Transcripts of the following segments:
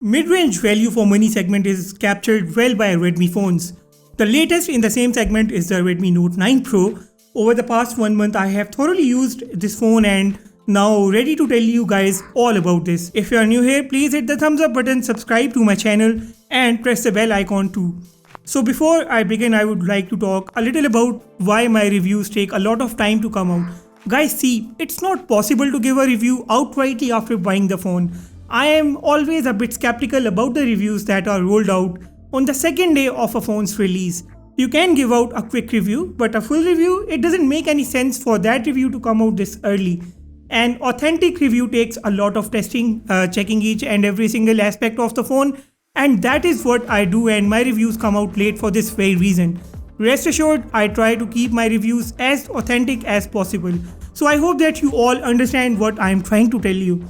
Mid-range value for money segment is captured well by Redmi phones. The latest in the same segment is the Redmi Note 9 Pro. Over the past 1 month, I have thoroughly used this phone and now ready to tell you guys all about this. If you are new here, please hit the thumbs up button, subscribe to my channel and press the bell icon too. So before I begin, I would like to talk a little about why my reviews take a lot of time to come out. Guys, see, it's not possible to give a review outrightly after buying the phone. I am always a bit skeptical about the reviews that are rolled out on the second day of a phone's release. You can give out a quick review, but a full review, it doesn't make any sense for that review to come out this early. An authentic review takes a lot of testing, checking each and every single aspect of the phone, and that is what I do, and my reviews come out late for this very reason. Rest assured, I try to keep my reviews as authentic as possible. So I hope that you all understand what I am trying to tell you.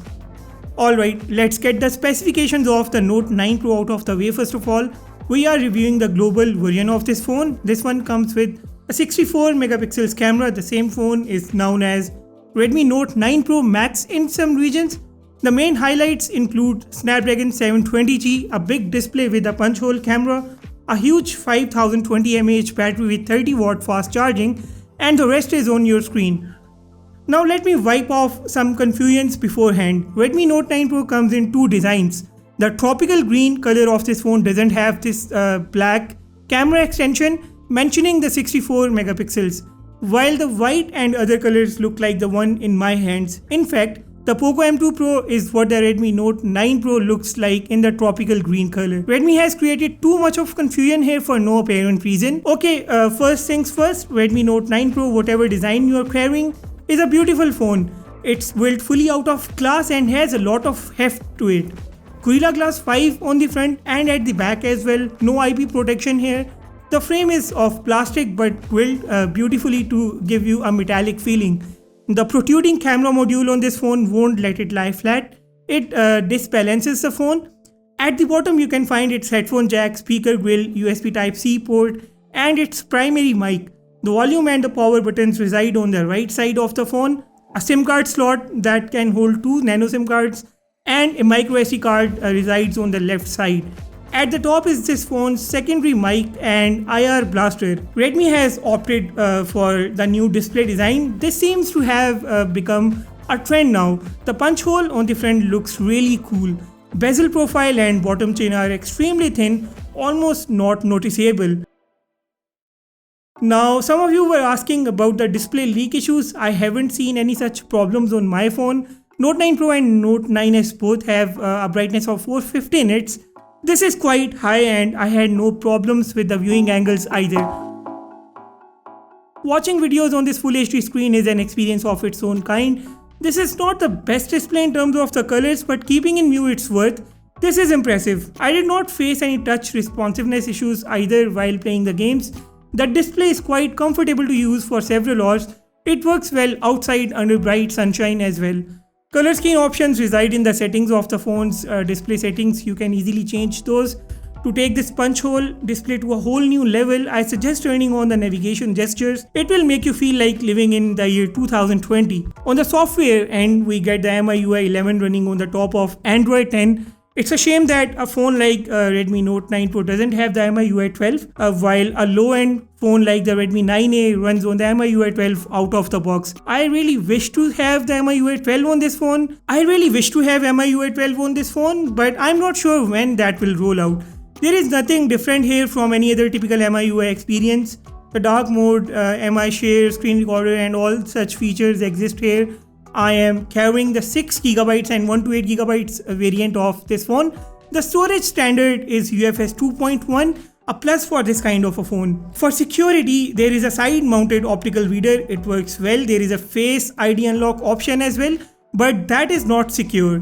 Alright, let's get the specifications of the Note 9 Pro out of the way. First of all, we are reviewing the global version of this phone. This one comes with a 64 megapixels camera. The same phone is known as Redmi Note 9 Pro Max in some regions. The main highlights include Snapdragon 720G, a big display with a punch hole camera, a huge 5020 mAh battery with 30 watt fast charging, and the rest is on your screen. Now let me wipe off some confusions beforehand. Redmi Note 9 Pro comes in two designs. The tropical green color of this phone doesn't have this black camera extension mentioning the 64 megapixels, while the white and other colors look like the one in my hands. In fact, the Poco M2 Pro is what the Redmi Note 9 Pro looks like in the tropical green color. Redmi has created too much of confusion here for no apparent reason. Okay, first things first, Redmi Note 9 Pro, whatever design you are carrying, is a beautiful phone. It's built fully out of glass and has a lot of heft to it. Gorilla Glass 5 on the front and at the back as well. No IP protection here. The frame is of plastic but built beautifully to give you a metallic feeling. The protruding camera module on this phone won't let it lie flat. It disbalances the phone. At the bottom you can find its headphone jack, speaker grill, USB Type-C port and its primary mic. The volume and the power buttons reside on the right side of the phone. A SIM card slot that can hold 2 nano SIM cards and a micro SD card resides on the left side. At the top is this phone's secondary mic and IR blaster. Redmi has opted for the new display design. This seems to have become a trend now. The punch hole on the front looks really cool. Bezel profile and bottom chin are extremely thin, almost not noticeable. Now, some of you were asking about the display leak issues. I haven't seen any such problems on my phone. Note 9 Pro and Note 9s both have a brightness of 450 nits. This is quite high and I had no problems with the viewing angles either. Watching videos on this Full HD screen is an experience of its own kind. This is not the best display in terms of the colors, but keeping in view its worth, this is impressive. I did not face any touch responsiveness issues either while playing the games. The display is quite comfortable to use for several hours. It works well outside under bright sunshine as well. Color scheme options reside in the settings of the phone's display settings. You can easily change those. To take this punch hole display to a whole new level, I suggest turning on the navigation gestures. It will make you feel like living in the year 2020. On the software end, we get the MIUI 11 running on the top of Android 10. It's a shame that a phone like Redmi Note 9 Pro doesn't have the MIUI 12, while a low-end phone like the Redmi 9A runs on the MIUI 12 out of the box. I really wish to have the MIUI 12 on this phone. But I'm not sure when that will roll out. There is nothing different here from any other typical MIUI experience. The dark mode, MI share, screen recorder and all such features exist here. I am carrying the 6GB and 128GB variant of this phone. The storage standard is UFS 2.1, a plus for this kind of a phone. For security, there is a side-mounted optical reader. It works well. There is a Face ID unlock option as well, but that is not secure.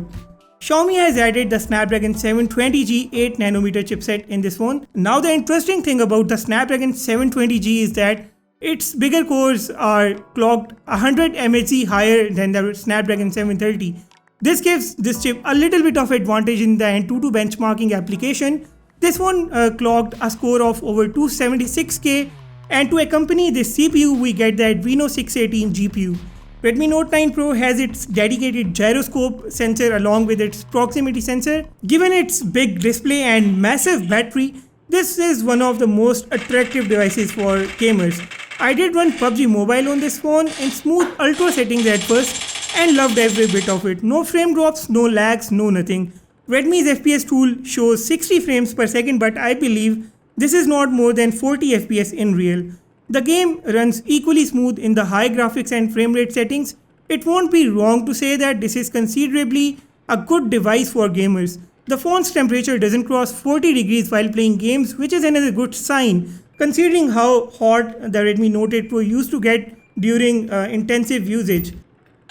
Xiaomi has added the Snapdragon 720G 8nm chipset in this phone. Now the interesting thing about the Snapdragon 720G is that its bigger cores are clocked 100 mHz higher than the Snapdragon 730. This gives this chip a little bit of advantage in the AnTuTu benchmarking application. This one clocked a score of over 276K, and to accompany this CPU we get the Adreno 618 GPU. Redmi Note 9 Pro has its dedicated gyroscope sensor along with its proximity sensor. Given its big display and massive battery, this is one of the most attractive devices for gamers. I did run PUBG Mobile on this phone in smooth ultra settings at first and loved every bit of it. No frame drops, no lags, no nothing. Redmi's FPS tool shows 60 frames per second, but I believe this is not more than 40 FPS in real. The game runs equally smooth in the high graphics and frame rate settings. It won't be wrong to say that this is considerably a good device for gamers. The phone's temperature doesn't cross 40 degrees while playing games, which is another good sign considering how hot the Redmi Note 8 Pro used to get during intensive usage.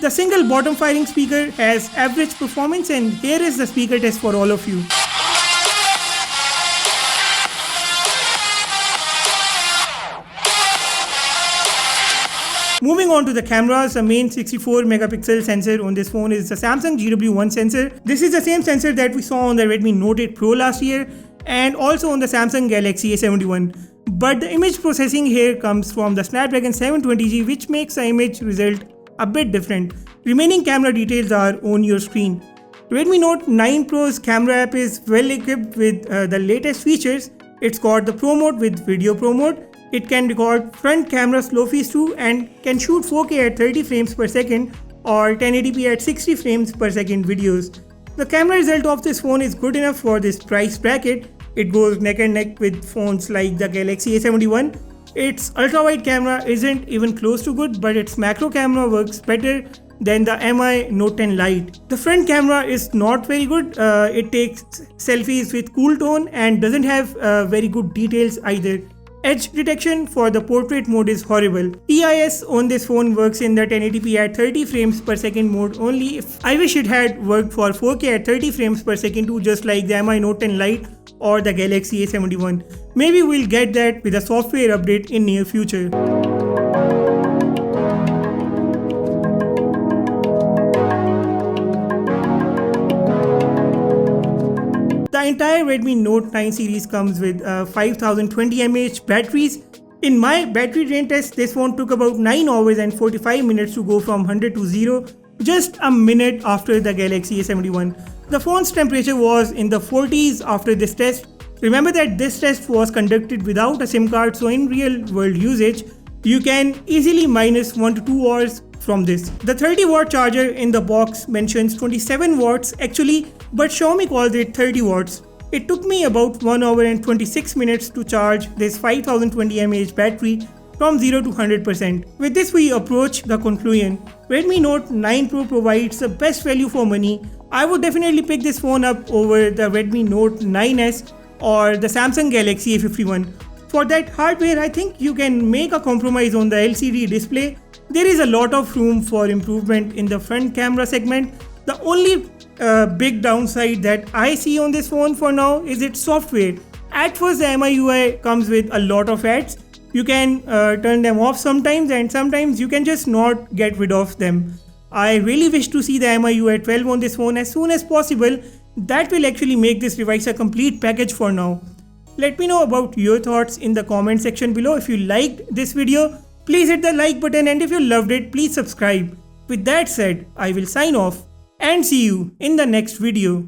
The single bottom firing speaker has average performance, and here is the speaker test for all of you. Moving on to the cameras, the main 64 megapixel sensor on this phone is the Samsung GW1 sensor. This is the same sensor that we saw on the Redmi Note 8 Pro last year and also on the Samsung Galaxy A71. But the image processing here comes from the Snapdragon 720G, which makes the image result a bit different. Remaining camera details are on your screen. Redmi Note 9 Pro's camera app is well equipped with the latest features. It's got the Pro mode with Video Pro mode. It can record front camera slow feeds too and can shoot 4K at 30 frames per second or 1080p at 60 frames per second videos. The camera result of this phone is good enough for this price bracket. It goes neck and neck with phones like the Galaxy A71. Its ultra-wide camera isn't even close to good, but its macro camera works better than the MI Note 10 Lite. The front camera is not very good. It takes selfies with cool tone and doesn't have very good details either. Edge detection for the portrait mode is horrible. TIS on this phone works in the 1080p at 30 frames per second mode only. I wish it had worked for 4K at 30 frames per second too, just like the MI Note 10 Lite or the Galaxy A71. Maybe we'll get that with a software update in near future. The entire Redmi Note 9 series comes with 5020 mAh batteries. In my battery drain test, this phone took about 9 hours and 45 minutes to go from 100 to 0, just a minute after the Galaxy A71. The phone's temperature was in the 40s after this test. Remember that this test was conducted without a SIM card, so in real world usage, you can easily minus 1 to 2 hours from this. The 30-watt charger in the box mentions 27 watts actually, but Xiaomi calls it 30 watts. It took me about 1 hour and 26 minutes to charge this 5020 mAh battery from 0 to 100%. With this we approach the conclusion. Redmi Note 9 Pro provides the best value for money. I would definitely pick this phone up over the Redmi Note 9S or the Samsung Galaxy A51. For that hardware, I think you can make a compromise on the LCD display. There is a lot of room for improvement in the front camera segment. The only big downside that I see on this phone for now is its software. At first, the MIUI comes with a lot of ads. You can turn them off sometimes, and sometimes you can just not get rid of them. I really wish to see the MIUI 12 on this phone as soon as possible. That will actually make this device a complete package for now. Let me know about your thoughts in the comment section below. If you liked this video, please hit the like button, and if you loved it, please subscribe. With that said, I will sign off and see you in the next video.